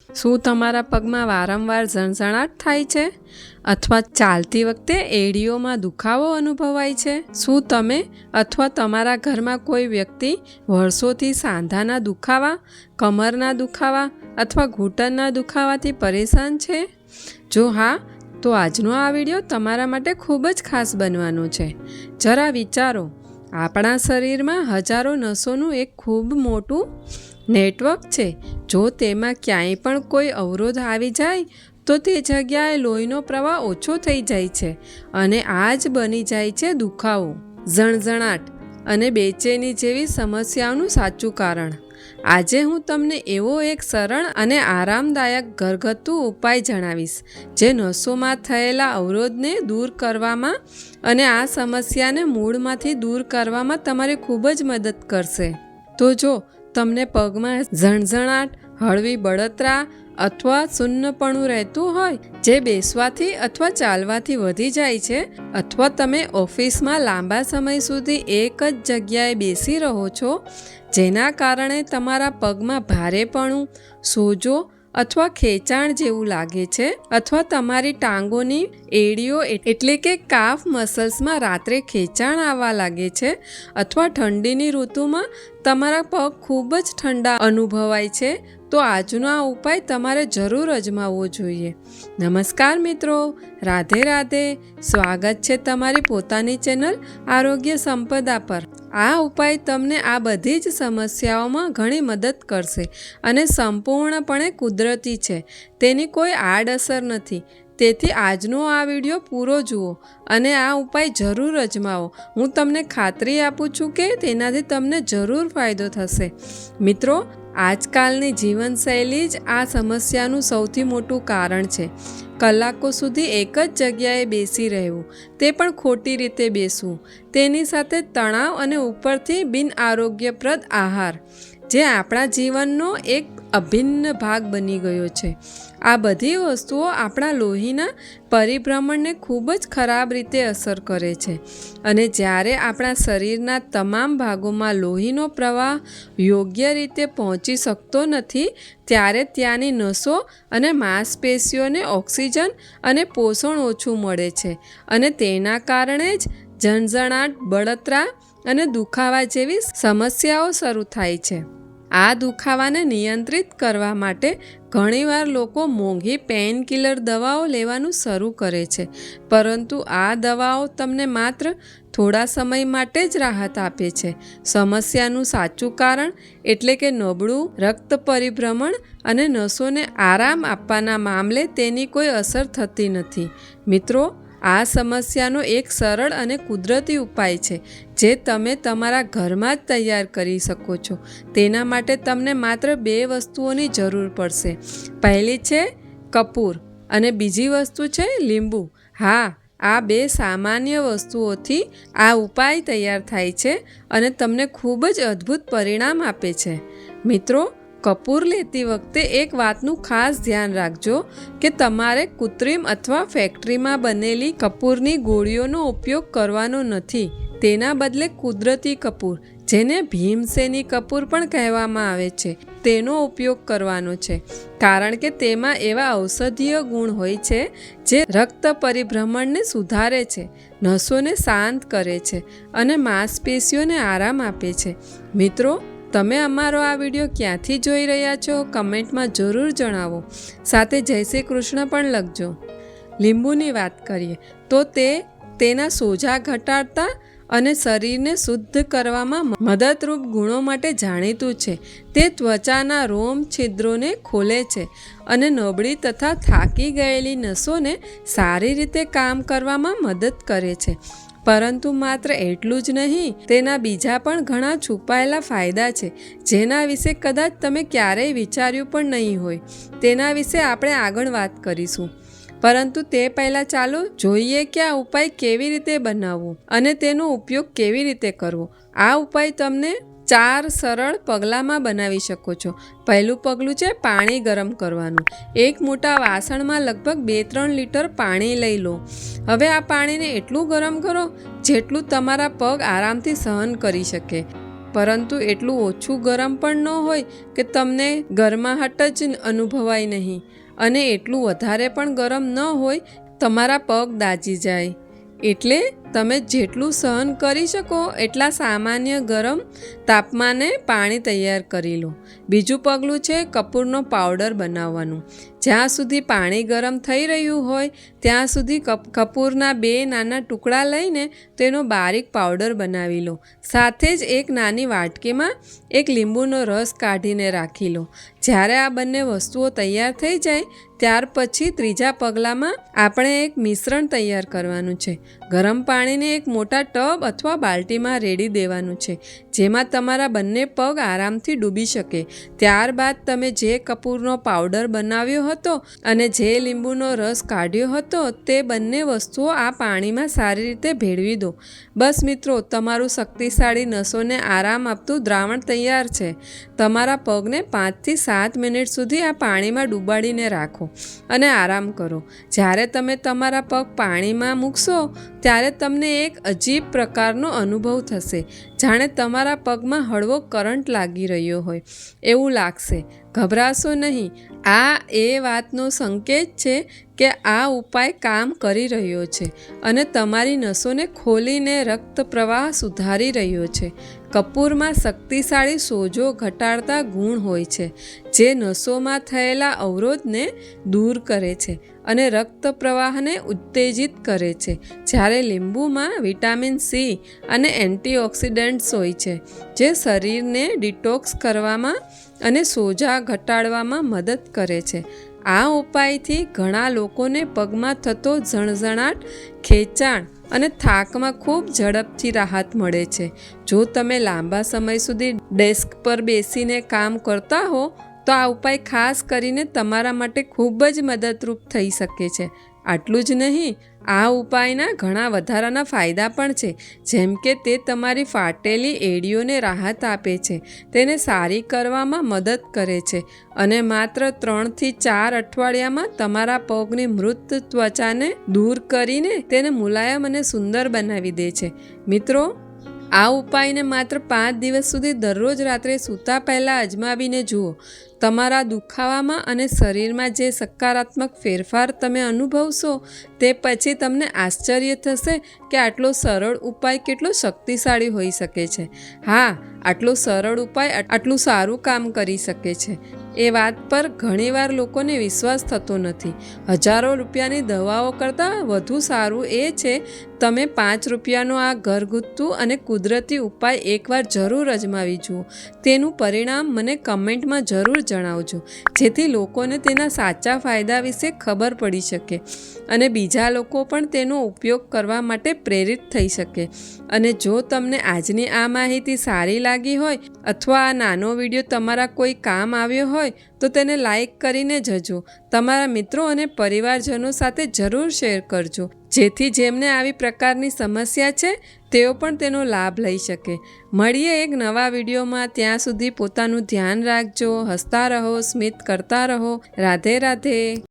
શું તમારા પગમાં વારંવાર ઝણઝણાટ થાય છે અથવા ચાલતી વખતે એડીઓમાં દુખાવો અનુભવાય છે? શું તમે અથવા તમારા ઘરમાં કોઈ વ્યક્તિ વર્ષોથી સાંધાના દુખાવા, કમરના દુખાવા અથવા ઘૂંટણના દુખાવાથી પરેશાન છે? જો હા, તો આજનો આ વિડીયો તમારા માટે ખૂબ જ ખાસ બનવાનો છે. જરા વિચારો, આપણા શરીરમાં હજારો નસોનું એક ખૂબ મોટું નેટવર્ક છે. જો તેમાં ક્યાંય પણ કોઈ અવરોધ આવી જાય તો તે જગ્યાએ લોહીનો પ્રવાહ ઓછો થઈ જાય છે અને આ જ બની જાય છે દુખાવો, ઝણઝણાટ અને બેચેની જેવી સમસ્યાઓનું સાચું કારણ. આજે હું તમને એવો એક સરળ અને આરામદાયક ઘરગથ્થુ ઉપાય જણાવીશ જે નસોમાં થયેલા અવરોધને દૂર કરવામાં અને આ સમસ્યાને મૂળમાંથી દૂર કરવામાં તમારી ખૂબ જ મદદ કરશે. તો જો તમને પગમાં ઝણઝણાટ, હળવી બળતરા અથવા શૂન્યપણું રહેતું હોય જે બેસવાથી અથવા ચાલવાથી વધી જાય છે, અથવા તમે ઓફિસમાં લાંબા સમય સુધી એક જ જગ્યાએ બેસી રહો છો જેના કારણે તમારા પગમાં ભારેપણું, સોજો અથવા ખેંચાણ જેવું લાગે છે, અથવા તમારી ટાંગોની એડીઓ એટલે કે કાફ મસલ્સમાં રાત્રે ખેંચાણ આવવા લાગે છે, અથવા ઠંડીની ઋતુમાં તમારા પગ ખૂબ જ ઠંડા અનુભવાય છે, તો આજનો આ ઉપાય તમારે જરૂર અજમાવવો જોઈએ. નમસ્કાર મિત્રો, રાધે રાધે. સ્વાગત છે તમારી પોતાની ચેનલ આરોગ્ય સંપદા પર. આ ઉપાય તમને આ બધી જ સમસ્યાઓમાં ઘણી મદદ કરશે અને સંપૂર્ણપણે કુદરતી છે. તેની કોઈ આડઅસર નથી. તેથી આજનો આ વિડીયો પૂરો જુઓ અને આ ઉપાય જરૂર અજમાવો. હું તમને ખાતરી આપું છું કે તેનાથી તમને જરૂર ફાયદો થશે. મિત્રો, આજકાલની જીવનશૈલી જ આ સમસ્યાનું સૌથી મોટું કારણ છે. કલાકો સુધી એક જ જગ્યાએ બેસી રહેવું, તે પણ ખોટી રીતે બેસવું, તેની સાથે તણાવ અને ઉપરથી બિનઆરોગ્યપ્રદ આહાર જે આપણા જીવનનો એક અભિન્ન ભાગ બની ગયો છે. આ બધી વસ્તુઓ આપણા લોહીના પરિભ્રમણને ખૂબ જ ખરાબ રીતે અસર કરે છે અને જ્યારે આપણા શરીરના તમામ ભાગોમાં લોહીનો પ્રવાહ યોગ્ય રીતે પહોંચી શકતો નથી ત્યારે ત્યાંની નસો અને માંસપેશીઓને ઓક્સિજન અને પોષણ ઓછું મળે છે અને તેના કારણે જ ઝણઝણાટ, બળતરા અને દુખાવા જેવી સમસ્યાઓ શરૂ થાય છે. આ દુખાવાને નિયંત્રિત કરવા માટે ઘણીવાર લોકો મોંઘી પેઇનકિલર દવાઓ લેવાનું શરૂ કરે છે, પરંતુ આ દવાઓ તમને માત્ર થોડા સમય માટે જ રાહત આપે છે. સમસ્યાનું સાચું કારણ એટલે કે નબળું રક્ત પરિભ્રમણ અને નસોને આરામ આપવાના મામલે તેની કોઈ અસર થતી નથી. મિત્રો, આ સમસ્યાનો એક સરળ અને કુદરતી ઉપાય છે જે તમે તમારા ઘરમાં જ તૈયાર કરી શકો છો. તેના માટે તમને માત્ર 2 વસ્તુઓની જરૂર પડશે. પહેલી છે કપૂર અને બીજી વસ્તુ છે લીંબુ. હા, આ 2 સામાન્ય વસ્તુઓથી આ ઉપાય તૈયાર થાય છે અને તમને ખૂબ જ અદ્ભુત પરિણામ આપે છે. મિત્રો, કપૂર લેતી વખતે એક વાતનું ખાસ ધ્યાન રાખજો કે તમારે કૃત્રિમ અથવા ફેક્ટરીમાં બનેલી કપૂરની ગોળીઓનો ઉપયોગ કરવાનો નથી. તેના બદલે કુદરતી કપૂર, જેને ભીમસેની કપૂર પણ કહેવામાં આવે છે, તેનો ઉપયોગ કરવાનો છે. કારણ કે તેમાં એવા ઔષધીય ગુણ હોય છે જે રક્ત પરિભ્રમણને સુધારે છે, નસોને શાંત કરે છે અને માંસપેશીઓને આરામ આપે છે. મિત્રો, તમે અમારો આ વિડીયો ક્યાંથી જોઈ રહ્યા છો કમેન્ટમાં જરૂર જણાવો. સાથે જય શ્રી કૃષ્ણ પણ લખજો. લીંબુની વાત કરીએ તો તે તેના સોજા ઘટાડતા અને શરીરને શુદ્ધ કરવામાં મદદરૂપ ગુણો માટે જાણીતું છે. તે ત્વચાના રોમ છિદ્રોને ખોલે છે અને નબળી તથા થાકી ગયેલી નસોને સારી રીતે કામ કરવામાં મદદ કરે છે. પરંતુ માત્ર એટલું જ નહીં, તેના બીજા પણ ઘણા છુપાયેલા ફાયદા છે જેના વિશે કદાચ તમે ક્યારેય વિચાર્યું પણ નહીં હોય. તેના વિશે આપણે આગળ વાત કરીશું, પરંતુ તે પહેલાં ચાલો જોઈએ કે આ ઉપાય કેવી રીતે બનાવવો અને તેનો ઉપયોગ કેવી રીતે કરવો. આ ઉપાય તમને 4 સરળ પગલાંમાં બનાવી શકો છો. પહેલું પગલું છે પાણી ગરમ કરવાનું. એક મોટા વાસણમાં લગભગ 2-3 લીટર પાણી લઈ લો. હવે આ પાણીને એટલું ગરમ કરો જેટલું તમારા પગ આરામથી સહન કરી શકે. પરંતુ એટલું ઓછું ગરમ પણ ન હોય કે તમને ગરમાહટ જ અનુભવાય નહીં, અને એટલું વધારે પણ ગરમ ન હોય તમારા પગ દાજી જાય. એટલે તમે જેટલું સહન કરી શકો એટલા સામાન્ય ગરમ તાપમાને પાણી તૈયાર કરી લો. બીજું પગલું છે કપૂરનો પાવડર બનાવવાનું. જ્યાં સુધી પાણી ગરમ થઈ રહ્યું હોય ત્યાં સુધી કપૂરના 2 નાના ટુકડા લઈને તેનો બારીક પાવડર બનાવી લો. સાથે જ એક નાની વાટકીમાં એક લીંબુનો રસ કાઢીને રાખી લો. જ્યારે આ બંને વસ્તુઓ તૈયાર થઈ જાય ત્યાર પછી ત્રીજા પગલામાં આપણે એક મિશ્રણ તૈયાર કરવાનું છે. ગરમ પાણીને એક મોટા ટબ અથવા બાલ્ટીમાં રેડી દેવાનું છે, જેમાં તમારા બંને પગ આરામથી ડૂબી શકે. ત્યારબાદ તમે જે કપૂરનો પાવડર બનાવ્યો હતો અને જે લીંબુનો રસ કાઢ્યો હતો તે બંને વસ્તુઓ આ પાણીમાં સારી રીતે ભેળવી દો. બસ મિત્રો, તમારું શક્તિશાળી નસોને આરામ આપતું દ્રાવણ તૈયાર છે. તમારા પગને 5 થી 7 મિનિટ સુધી આ પાણીમાં ડૂબાડીને રાખો અને આરામ કરો. જ્યારે તમે તમારા પગ પાણીમાં મૂકશો ત્યારે તમને એક અજીબ પ્રકારનો અનુભવ થશે, જાણે તમારા પગમાં હળવો કરંટ લાગી રહ્યો હોય એવું લાગશે. ગભરાશો નહીં. આ એ વાતનો સંકેત છે કે આ ઉપાય કામ કરી રહ્યો છે અને તમારી નસોને ખોલીને રક્ત પ્રવાહ સુધારી રહ્યો છે. કપૂરમાં શક્તિશાળી સોજો ઘટાડતા ગુણ હોય છે, જે નસોમાં થયેલા અવરોધને દૂર કરે છે અને રક્ત પ્રવાહને ઉત્તેજિત કરે છે. જ્યારે લીંબુમાં વિટામિન સી અને એન્ટીઓક્સિડન્ટ્સ હોય છે, જે શરીરને ડિટોક્સ કરવામાં અને સોજા ઘટાડવામાં મદદ કરે છે. આ ઉપાયથી ઘણા લોકોને પગમાં થતો ઝણઝણાટ, ખેંચાણ અને થાકમાં ખૂબ ઝડપથી રાહત મળે છે. જો તમે લાંબા સમય સુધી ડેસ્ક પર બેસીને કામ કરતા હો તો આ ઉપાય ખાસ કરીને તમારા માટે ખૂબ જ મદદરૂપ થઈ શકે છે. આટલું જ નહીં, આ ઉપાયના ઘણા વધારાના ફાયદા પણ છે, જેમ કે તે તમારી ફાટેલી એડીઓને રાહત આપે છે, તેને સારી કરવામાં મદદ કરે છે અને માત્ર 3 થી 4 અઠવાડિયામાં તમારા પગની મૃત ત્વચાને દૂર કરીને તેને મુલાયમ અને સુંદર બનાવી દે છે. મિત્રો, આ ઉપાયને માત્ર 5 દિવસ સુધી દરરોજ રાત્રે સૂતા પહેલાં અજમાવીને જુઓ. તમારા દુખાવામાં અને શરીરમાં જે સકારાત્મક ફેરફાર તમે અનુભવશો તે પછી તમને આશ્ચર્ય થશે કે આટલો સરળ ઉપાય કેટલો શક્તિશાળી હોઈ શકે છે. હા, આટલો સરળ ઉપાય આટલું સારું કામ કરી શકે છે એ વાત પર ઘણીવાર લોકોને વિશ્વાસ થતો નથી. હજારો રૂપિયાની દવાઓ કરતાં વધુ સારું એ છે તમે 5 રૂપિયાનો આ ઘરગથ્થુ અને કુદરતી ઉપાય એકવાર જરૂર અજમાવી જુઓ. તેનું પરિણામ મને કમેન્ટમાં જરૂર જણાવજો, જેથી લોકોને તેના સાચા ફાયદા વિશે ખબર પડી શકે અને બીજા લોકો પણ તેનો ઉપયોગ કરવા માટે પ્રેરિત થઈ શકે. અને જો તમને આજની આ માહિતી સારી લાગી હોય અથવા આ નાનો વિડીયો તમારા કોઈ કામ આવ્યો હોય તો તેને લાઈક કરીને જજો. તમારા મિત્રો અને પરિવારજનો સાથે જરૂર શેર કરજો, જેથી જેમને આવી પ્રકારની સમસ્યા છે તેઓ પણ તેનો લાભ લઈ શકે. મળીએ એક નવા વિડીયોમાં. ત્યાં સુધી પોતાનું ધ્યાન રાખજો. હસતા રહો, સ્મિત કરતા રહો. રાધે રાધે.